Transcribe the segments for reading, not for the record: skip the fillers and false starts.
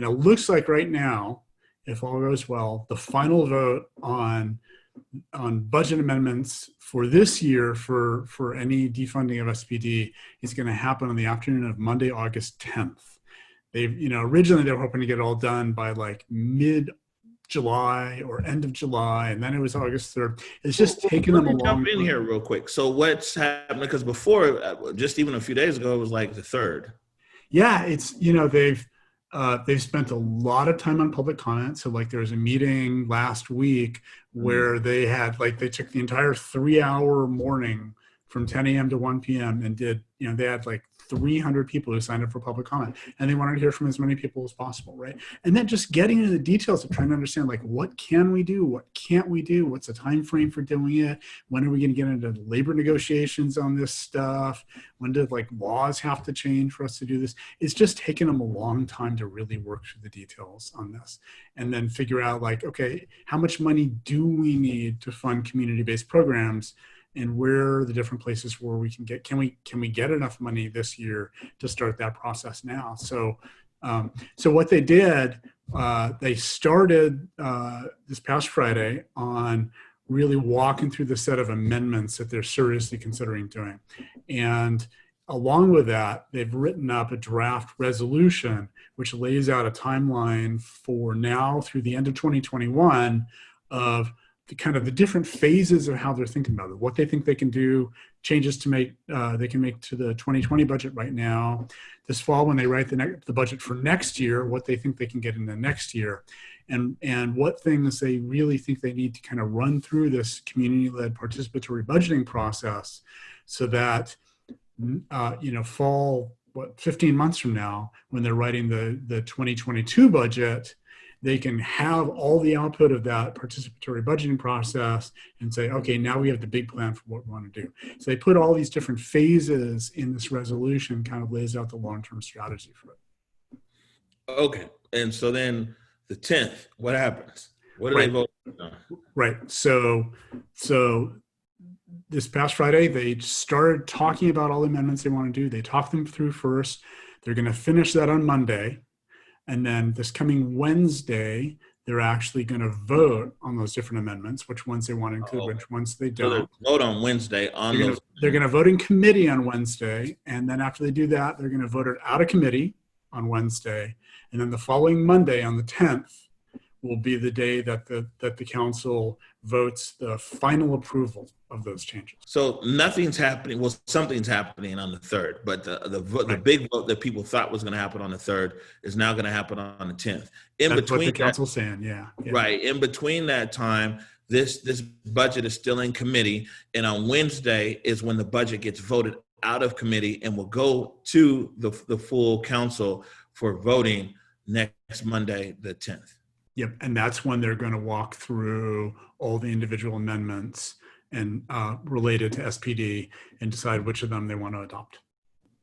And it looks like right now, if all goes well, the final vote on budget amendments for this year for any defunding of SPD is going to happen on the afternoon of Monday, August 10th. Originally they were hoping to get it all done by like mid-July or end of July, and then it was August 3rd. It's just taken them a long time. Jump in here real quick. So what's happening? Because before, just even a few days ago, it was like the 3rd. Yeah, it's, they've spent a lot of time on public comment. So like there was a meeting last week where they took the entire 3-hour morning from 10 a.m. to 1 p.m. and they had like 300 people who signed up for public comment, and they wanted to hear from as many people as possible, right? And then just getting into the details of trying to understand, like, what can we do? What can't we do? What's the time frame for doing it? When are we going to get into labor negotiations on this stuff? When do like laws have to change for us to do this? It's just taken them a long time to really work through the details on this, and then figure out like, okay, how much money do we need to fund community-based programs? And where are the different places where we can get enough money this year to start that process now? So what they did, they started this past Friday on really walking through the set of amendments that they're seriously considering doing. And along with that, they've written up a draft resolution, which lays out a timeline for now through the end of 2021 of kind of the different phases of how they're thinking about it, what they think they can do, changes to make they can make to the 2020 budget right now, this fall when they write the budget for next year, what they think they can get in the next year, and what things they really think they need to kind of run through this community-led participatory budgeting process, so that fall 15 months from now when they're writing the 2022 budget, they can have all the output of that participatory budgeting process and say, okay, now we have the big plan for what we want to do. So they put all these different phases in this resolution, kind of lays out the long-term strategy for it. Okay. And so then the 10th, what happens? What do they vote on? Right. So this past Friday, they started talking about all the amendments they want to do. They talked them through first. They're going to finish that on Monday. And then this coming Wednesday, they're actually going to vote on those different amendments, which ones they want to include, which ones they don't. So vote on Wednesday on those. They're going to vote in committee on Wednesday. And then after they do that, they're going to vote it out of committee on Wednesday. And then the following Monday on the 10th will be the day that the council votes the final approval of those changes. So nothing's happening. Well, something's happening on the 3rd, but the big vote that people thought was going to happen on the 3rd is now going to happen on the 10th. That's what the council's saying, yeah. Right. In between that time, this budget is still in committee, and on Wednesday is when the budget gets voted out of committee and will go to the full council for voting next Monday, the 10th. Yep, and that's when they're going to walk through all the individual amendments and related to SPD and decide which of them they want to adopt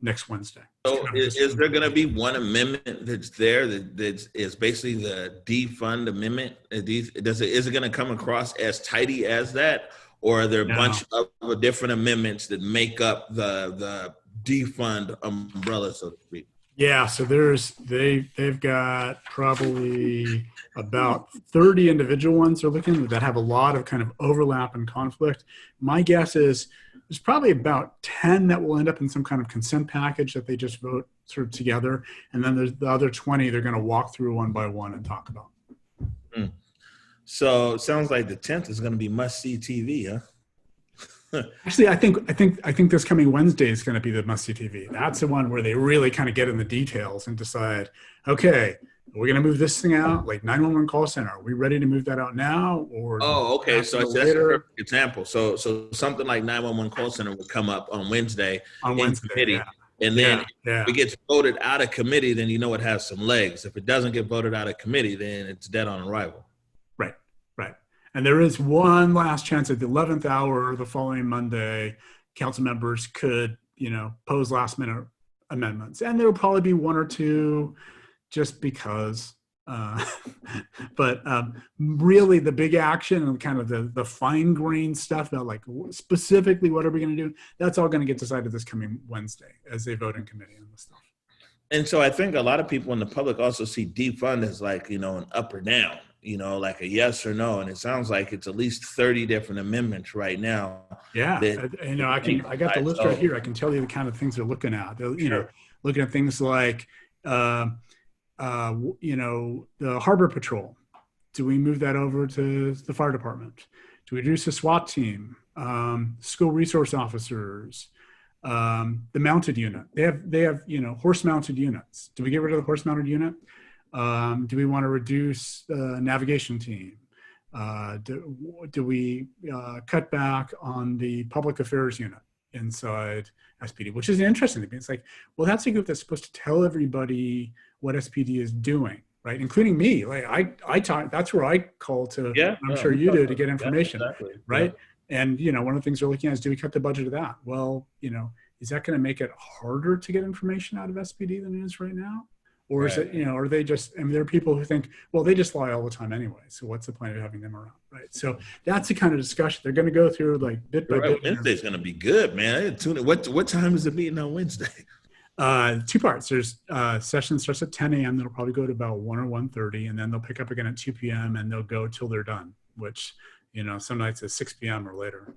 next Wednesday. So is there going to be one amendment that's there that is basically the defund amendment? Is it going to come across as tidy as that, or are there a bunch of different amendments that make up the defund umbrella, so to speak? Yeah, so they've got probably about 30 individual ones they're looking at that have a lot of kind of overlap and conflict. My guess is there's probably about 10 that will end up in some kind of consent package that they just vote sort of together. And then there's the other 20 they're going to walk through one by one and talk about. So it sounds like the 10th is going to be must-see TV, huh? Actually, I think this coming Wednesday is going to be the must-see TV. That's the one where they really kind of get in the details and decide, okay, we're going to move this thing out, like 911 call center. Are we ready to move that out now? Or okay. So that's a perfect example. So something like 911 call center would come up on Wednesday in committee. Yeah. And then if it gets voted out of committee, then you know it has some legs. If it doesn't get voted out of committee, then it's dead on arrival. Right. And there is one last chance at the 11th hour the following Monday, council members could, pose last minute amendments. And there will probably be one or two just because. But really the big action and kind of the fine grained stuff about like specifically what are we going to do, that's all going to get decided this coming Wednesday as they vote in committee on this stuff. And so I think a lot of people in the public also see defund as like, an up or down, like a yes or no. And it sounds like it's at least 30 different amendments right now. Yeah, That I got the list right here. I can tell you the kind of things they're looking at. They're, looking at things like, the harbor patrol. Do we move that over to the fire department? Do we reduce the SWAT team? School resource officers, the mounted unit. They have horse mounted units. Do we get rid of the horse mounted unit? Do we want to reduce the navigation team? Do we cut back on the public affairs unit inside SPD, which is interesting to me. It's like, well, that's a group that's supposed to tell everybody what SPD is doing, right? Including me. Like I talk, that's where I call to, I'm sure you do, to get information, right? Yeah. And, one of the things we're looking at is, do we cut the budget of that? Well, is that going to make it harder to get information out of SPD than it is right now? Or is it, are they just, there are people who think, well, they just lie all the time anyway. So what's the point of having them around, right? So that's the kind of discussion they're going to go through, like bit by bit. Wednesday's going to be good, man. What time is the meeting on Wednesday? 2 parts. There's session starts at 10 a.m. That'll probably go to about 1 or 1:30, and then they'll pick up again at 2 p.m. and they'll go till they're done, which, some nights at 6 p.m. or later.